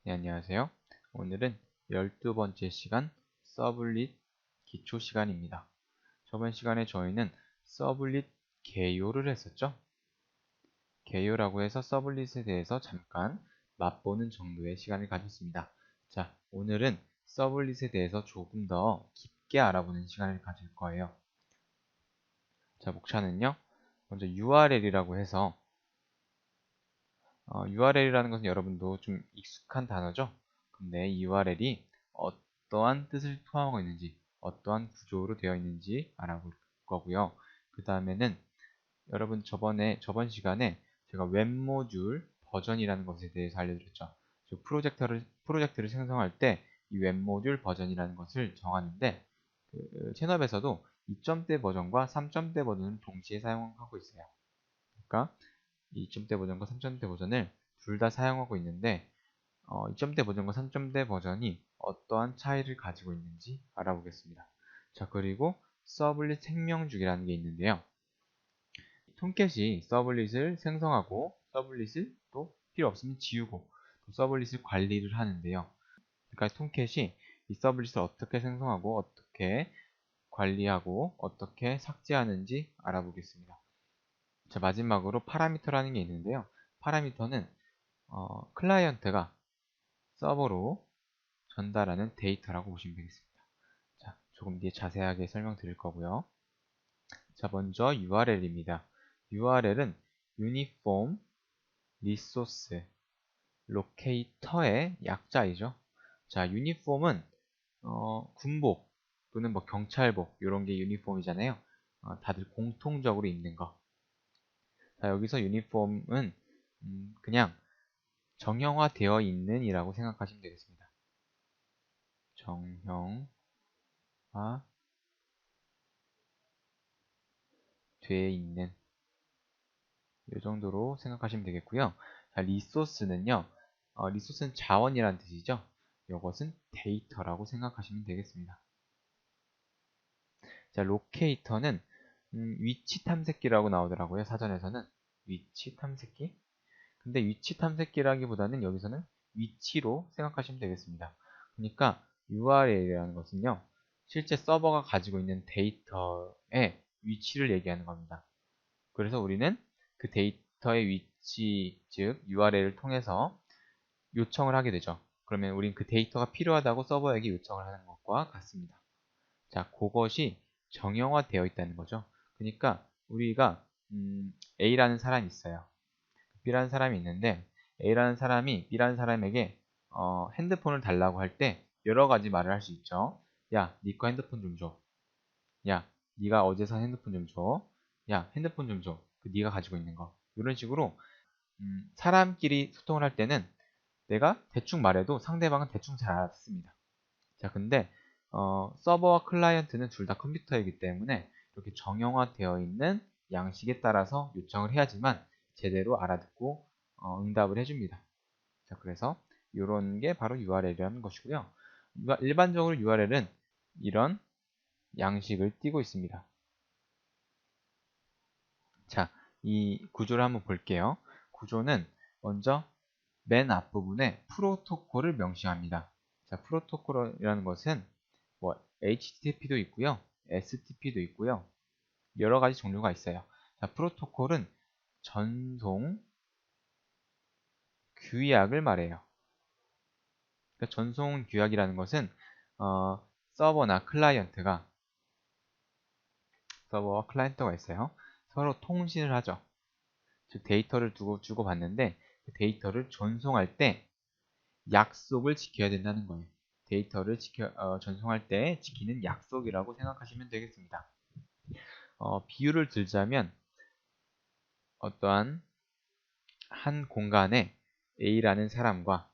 네, 안녕하세요. 오늘은 12번째 시간 서블릿 기초 시간입니다. 저번 시간에 저희는 서블릿 개요를 했었죠. 개요라고 해서 서블릿에 대해서 잠깐 맛보는 정도의 시간을 가졌습니다. 자, 오늘은 서블릿에 대해서 조금 더 깊게 알아보는 시간을 가질 거예요. 자, 목차는요. 먼저 URL이라고 해서 URL이라는 것은 여러분도 좀 익숙한 단어죠. 근데 이 URL이 어떠한 뜻을 포함하고 있는지, 어떠한 구조로 되어 있는지 알아볼 거고요. 그 다음에는 여러분 저번 시간에 제가 웹 모듈 버전이라는 것에 대해서 알려드렸죠. 즉 프로젝트를 생성할 때 이 웹 모듈 버전이라는 것을 정하는데 채널에서도 2점대 버전과 3점대 버전을 동시에 사용하고 있어요. 그러니까 2점대 버전과 3점대 버전을 둘 다 사용하고 있는데 2점대 버전과 3점대 버전이 어떠한 차이를 가지고 있는지 알아보겠습니다. 자, 그리고 서블릿 생명주기라는 게 있는데요. 톰캣이 서블릿을 생성하고 서블릿을 또 필요 없으면 지우고 또 서블릿을 관리를 하는데요. 그러니까 톰캣이 이 서블릿을 어떻게 생성하고 어떻게 관리하고 어떻게 삭제하는지 알아보겠습니다. 자, 마지막으로 파라미터라는 게 있는데요. 파라미터는 클라이언트가 서버로 전달하는 데이터라고 보시면 되겠습니다. 자, 조금 뒤에 자세하게 설명드릴 거고요. 자, 먼저 URL입니다. URL은 Uniform Resource Locator의 약자이죠. 자, 유니폼은 군복 또는 뭐 경찰복 이런 게 유니폼이잖아요. 다들 공통적으로 입는 거. 자, 여기서 유니폼은 그냥 정형화되어 있는 이라고 생각하시면 되겠습니다. 정형화 되어 있는 이 정도로 생각하시면 되겠고요. 자, 리소스는요. 리소스는 자원이라는 뜻이죠. 이것은 데이터라고 생각하시면 되겠습니다. 자, 로케이터는 위치 탐색기라고 나오더라고요. 사전에서는 위치 탐색기. 근데 위치 탐색기라기보다는 여기서는 위치로 생각하시면 되겠습니다. 그러니까 URL이라는 것은요. 실제 서버가 가지고 있는 데이터의 위치를 얘기하는 겁니다. 그래서 우리는 그 데이터의 위치, 즉 URL을 통해서 요청을 하게 되죠. 그러면 우린 그 데이터가 필요하다고 서버에게 요청을 하는 것과 같습니다. 자, 그것이 정형화되어 있다는 거죠. 그러니까 우리가 A라는 사람이 있어요. B라는 사람이 있는데 A라는 사람이 B라는 사람에게 핸드폰을 달라고 할 때 여러 가지 말을 할 수 있죠. 야, 니 거 핸드폰 좀 줘. 야, 네가 어제 산 핸드폰 좀 줘. 야, 핸드폰 좀 줘. 그 네가 가지고 있는 거. 이런 식으로 사람끼리 소통을 할 때는 내가 대충 말해도 상대방은 대충 잘 알아듣습니다. 자, 근데 서버와 클라이언트는 둘 다 컴퓨터이기 때문에 이렇게 정형화되어 있는 양식에 따라서 요청을 해야지만 제대로 알아듣고 응답을 해줍니다. 자, 그래서 이런 게 바로 URL이라는 것이고요. 일반적으로 URL은 이런 양식을 띠고 있습니다. 자, 이 구조를 한번 볼게요. 구조는 먼저 맨 앞부분에 프로토콜을 명시합니다. 자, 프로토콜이라는 것은 뭐 HTTP도 있고요, STP도 있고요, 여러 가지 종류가 있어요. 자, 프로토콜은 전송 규약을 말해요. 그러니까 전송 규약이라는 것은 어, 서버와 클라이언트가 있어요. 서로 통신을 하죠. 즉 데이터를 주고받는데 그 데이터를 전송할 때 약속을 지켜야 된다는 거예요. 데이터를 전송할 때 지키는 약속이라고 생각하시면 되겠습니다. 비유를 들자면 어떠한 한 공간에 A라는 사람과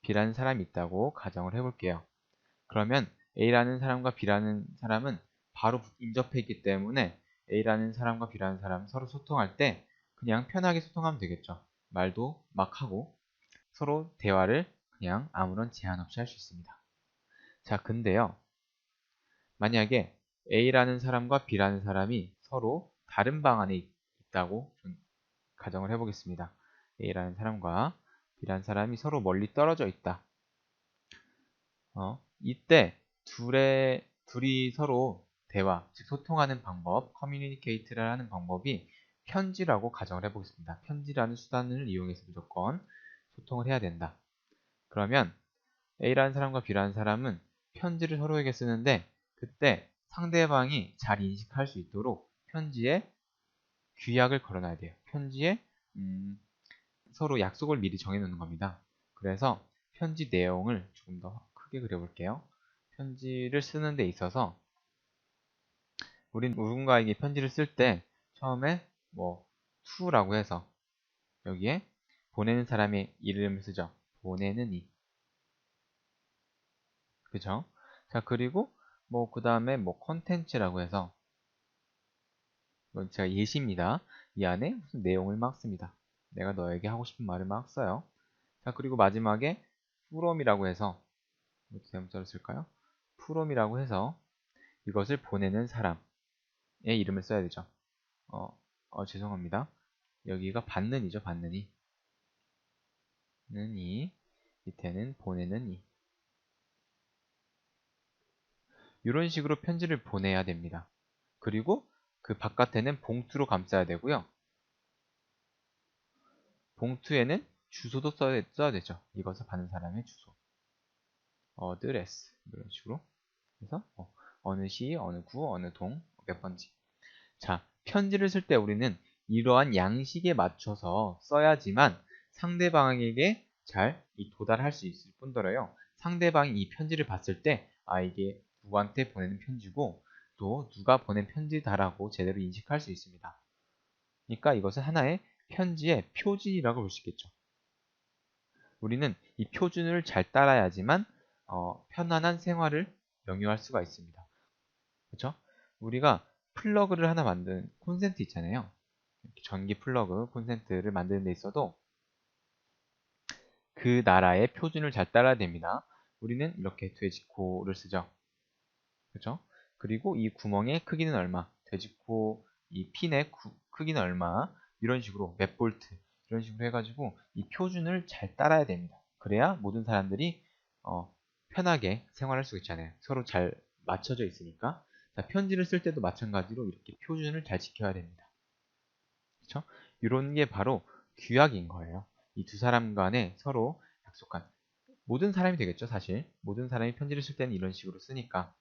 B라는 사람이 있다고 가정을 해볼게요. 그러면 A라는 사람과 B라는 사람은 바로 인접해 있기 때문에 A라는 사람과 B라는 사람은 서로 소통할 때 그냥 편하게 소통하면 되겠죠. 말도 막 하고 서로 대화를 그냥 아무런 제한 없이 할 수 있습니다. 자, 근데요. 만약에 A라는 사람과 B라는 사람이 서로 다른 방 안에 있다고 가정을 해보겠습니다. A라는 사람과 B라는 사람이 서로 멀리 떨어져 있다. 이때 둘이 서로 대화, 즉 소통하는 방법, 커뮤니케이트를 하는 방법이 편지라고 가정을 해보겠습니다. 편지라는 수단을 이용해서 무조건 소통을 해야 된다. 그러면 A라는 사람과 B라는 사람은 편지를 서로에게 쓰는데 그때 상대방이 잘 인식할 수 있도록 편지에 규약을 걸어놔야 돼요. 편지에 서로 약속을 미리 정해놓는 겁니다. 그래서 편지 내용을 조금 더 크게 그려볼게요. 편지를 쓰는 데 있어서 우린 누군가에게 편지를 쓸 때 처음에 뭐 to라고 해서 여기에 보내는 사람의 이름을 쓰죠. 보내는 이. 그죠? 자, 그리고 뭐 그 다음에 뭐 컨텐츠라고 해서 이건 제가 예시입니다. 이 안에 무슨 내용을 막 씁니다. 내가 너에게 하고 싶은 말을 막 써요. 자, 그리고 마지막에 from이라고 해서 이것도 대문자로 쓸까요? from이라고 해서 이것을 보내는 사람의 이름을 써야 되죠. 죄송합니다. 여기가 받는 이죠, 받는 이. 는 이, 밑에는 보내는 이. 이런 식으로 편지를 보내야 됩니다. 그리고 그 바깥에는 봉투로 감싸야 되고요. 봉투에는 주소도 써야 되죠. 이것을 받는 사람의 주소. 어드레스. 이런 식으로. 그래서 어느 시, 어느 구, 어느 동, 몇 번지. 자, 편지를 쓸 때 우리는 이러한 양식에 맞춰서 써야지만 상대방에게 잘 도달할 수 있을 뿐더러요. 상대방이 이 편지를 봤을 때, 이게 누구한테 보내는 편지고, 또 누가 보낸 편지다라고 제대로 인식할 수 있습니다. 그러니까 이것은 하나의 편지의 표준이라고 볼 수 있겠죠. 우리는 이 표준을 잘 따라야지만 편안한 생활을 영유할 수가 있습니다. 그렇죠? 우리가 플러그를 하나 만든 콘센트 있잖아요. 전기 플러그 콘센트를 만드는 데 있어도 그 나라의 표준을 잘 따라야 됩니다. 우리는 이렇게 돼지코를 쓰죠. 그렇죠? 그리고 이 구멍의 크기는 얼마, 돼지코 이 핀의 크기는 얼마, 이런 식으로 몇 볼트, 이런 식으로 해가지고 이 표준을 잘 따라야 됩니다. 그래야 모든 사람들이 편하게 생활할 수 있잖아요. 서로 잘 맞춰져 있으니까. 자, 편지를 쓸 때도 마찬가지로 이렇게 표준을 잘 지켜야 됩니다. 그렇죠? 이런 게 바로 규약인 거예요. 이 두 사람 간에 서로 약속한, 모든 사람이 되겠죠, 사실. 모든 사람이 편지를 쓸 때는 이런 식으로 쓰니까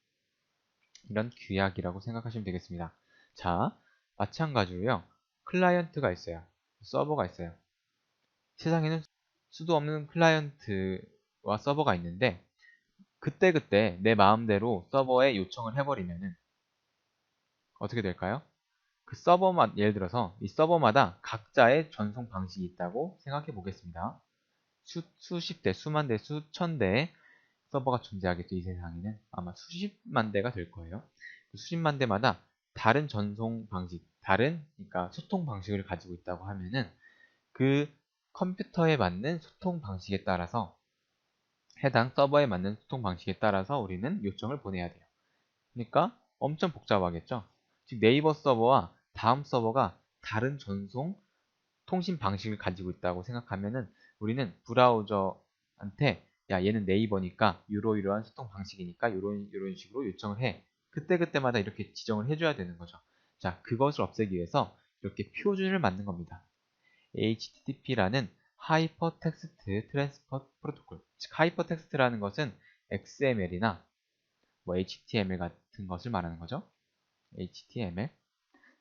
이런 규약이라고 생각하시면 되겠습니다. 자, 마찬가지로요. 클라이언트가 있어요. 서버가 있어요. 세상에는 수도 없는 클라이언트와 서버가 있는데 그때그때 내 마음대로 서버에 요청을 해버리면은 어떻게 될까요? 그 서버마다, 예를 들어서 이 서버마다 각자의 전송 방식이 있다고 생각해 보겠습니다. 수십 대, 수만 대, 수천 대의 서버가 존재하겠죠. 이 세상에는 아마 수십만 대가 될 거예요. 수십만 대마다 다른 전송 방식, 그러니까 소통 방식을 가지고 있다고 하면은 그 컴퓨터에 맞는 소통 방식에 따라서 해당 서버에 맞는 소통 방식에 따라서 우리는 요청을 보내야 돼요. 그러니까 엄청 복잡하겠죠. 즉 네이버 서버와 다음 서버가 다른 전송 통신 방식을 가지고 있다고 생각하면은 우리는 브라우저한테 야 얘는 네이버니까 이러이러한 소통 방식이니까 이런 식으로 요청을 해. 그때그때마다 이렇게 지정을 해줘야 되는 거죠. 자, 그것을 없애기 위해서 이렇게 표준을 만든 겁니다. HTTP라는 하이퍼텍스트 트랜스퍼 프로토콜. 즉 하이퍼텍스트라는 것은 XML이나 뭐 HTML 같은 것을 말하는 거죠. HTML.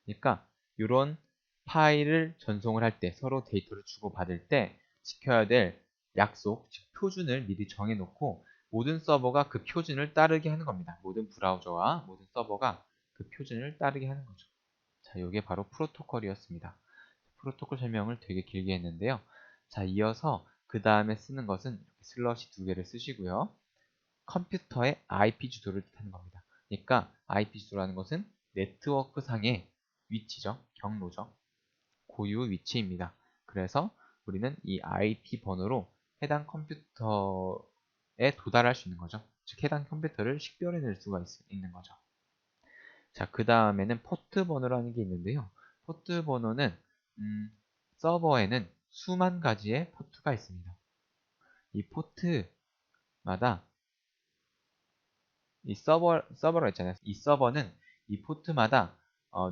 그러니까 이런 파일을 전송을 할 때 서로 데이터를 주고받을 때 지켜야 될 약속, 즉 표준을 미리 정해놓고 모든 서버가 그 표준을 따르게 하는 겁니다. 모든 브라우저와 모든 서버가 그 표준을 따르게 하는 거죠. 자, 이게 바로 프로토콜이었습니다. 프로토콜 설명을 되게 길게 했는데요. 자, 이어서 그 다음에 쓰는 것은 슬러시 두 개를 쓰시고요. 컴퓨터의 IP 주소를 뜻하는 겁니다. 그러니까 IP 주소라는 것은 네트워크 상의 위치죠. 경로죠. 고유 위치입니다. 그래서 우리는 이 IP 번호로 해당 컴퓨터에 도달할 수 있는 거죠. 즉 해당 컴퓨터를 식별해낼 수가 있는 거죠. 자, 그 다음에는 포트 번호라는 게 있는데요. 포트 번호는 서버에는 수만 가지의 포트가 있습니다. 이 포트마다 이 서버가 있잖아요. 이 서버는 이 포트마다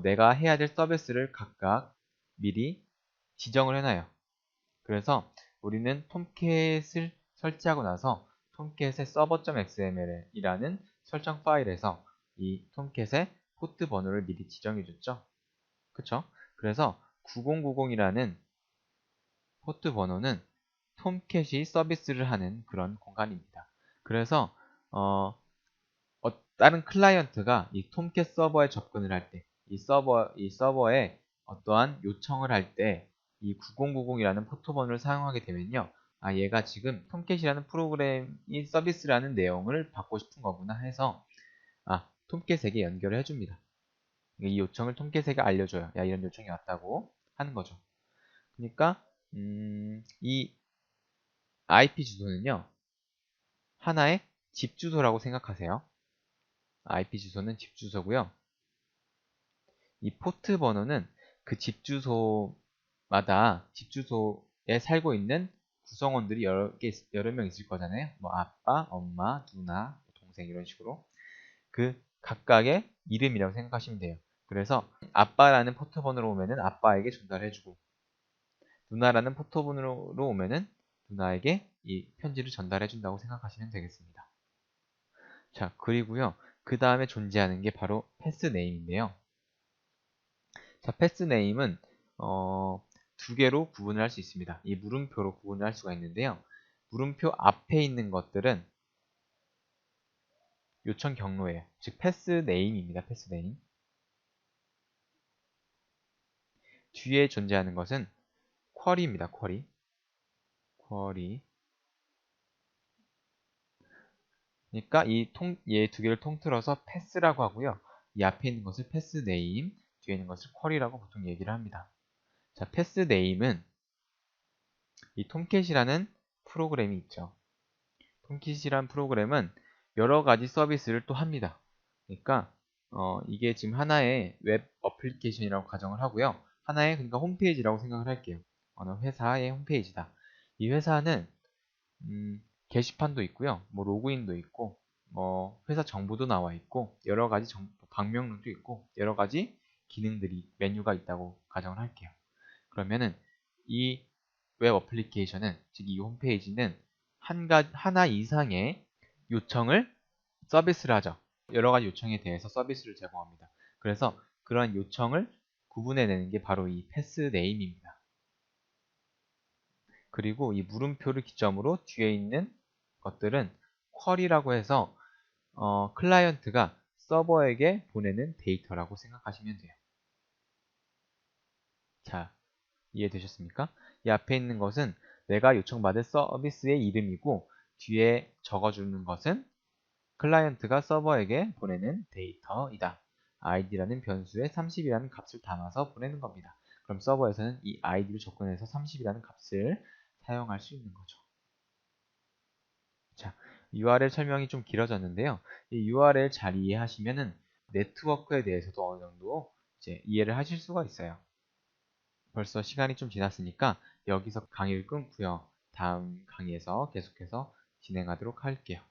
내가 해야 될 서비스를 각각 미리 지정을 해놔요. 그래서 우리는 톰캣을 설치하고 나서 톰캣의 server.xml이라는 설정 파일에서 이 톰캣의 포트 번호를 미리 지정해 줬죠. 그쵸? 그래서 9090이라는 포트 번호는 톰캣이 서비스를 하는 그런 공간입니다. 그래서 다른 클라이언트가 이 톰캣 서버에 접근을 할 때, 이 서버에 어떠한 요청을 할 때 이 9090이라는 포트번호를 사용하게 되면요. 아, 얘가 지금 톰캣이라는 프로그램이 서비스라는 내용을 받고 싶은 거구나 해서 톰캣에게 연결을 해줍니다. 이 요청을 톰캣에게 알려줘요. 야, 이런 요청이 왔다고 하는 거죠. 그러니까 이 IP 주소는요. 하나의 집 주소라고 생각하세요. IP 주소는 집 주소고요. 이 포트 번호는 그 집 주소마다 집 주소에 살고 있는 구성원들이 여러 명 있을 거잖아요. 뭐 아빠, 엄마, 누나, 동생 이런 식으로 그 각각의 이름이라고 생각하시면 돼요. 그래서 아빠라는 포트 번호로 오면은 아빠에게 전달해주고 누나라는 포트 번호로 오면은 누나에게 이 편지를 전달해준다고 생각하시면 되겠습니다. 자, 그리고요. 그 다음에 존재하는 게 바로 패스 네임인데요. 자, 패스 네임은 두 개로 구분을 할 수 있습니다. 이 물음표로 구분을 할 수가 있는데요. 물음표 앞에 있는 것들은 요청 경로예요. 즉 패스 네임입니다. 패스 네임. 뒤에 존재하는 것은 쿼리입니다. 쿼리. 그러니까 얘 두 개를 통틀어서 패스라고 하고요. 이 앞에 있는 것을 패스 네임, 뒤에 있는 것을 쿼리라고 보통 얘기를 합니다. 자, 패스 네임은 이 톰캣이라는 프로그램이 있죠. 톰캣이라는 프로그램은 여러 가지 서비스를 또 합니다. 그러니까 이게 지금 하나의 웹 어플리케이션이라고 가정을 하고요. 하나의 그러니까 홈페이지라고 생각을 할게요. 어느 회사의 홈페이지다. 이 회사는 게시판도 있고요. 뭐 로그인도 있고, 뭐 회사 정보도 나와 있고, 여러 가지 방명록도 있고, 여러 가지 기능들이 메뉴가 있다고 가정을 할게요. 그러면은 이 웹 어플리케이션은 즉 이 홈페이지는 하나 이상의 요청을 서비스를 하죠. 여러 가지 요청에 대해서 서비스를 제공합니다. 그래서 그러한 요청을 구분해내는 게 바로 이 패스 네임입니다. 그리고 이 물음표를 기점으로 뒤에 있는 것들은 쿼리라고 해서 클라이언트가 서버에게 보내는 데이터라고 생각하시면 돼요. 자, 이해되셨습니까? 이 앞에 있는 것은 내가 요청받을 서비스의 이름이고 뒤에 적어주는 것은 클라이언트가 서버에게 보내는 데이터이다. id라는 변수에 30이라는 값을 담아서 보내는 겁니다. 그럼 서버에서는 이 id를 접근해서 30이라는 값을 사용할 수 있는 거죠. 자, URL 설명이 좀 길어졌는데요. 이 URL 잘 이해하시면은 네트워크에 대해서도 어느 정도 이제 이해를 하실 수가 있어요. 벌써 시간이 좀 지났으니까 여기서 강의를 끊고요. 다음 강의에서 계속해서 진행하도록 할게요.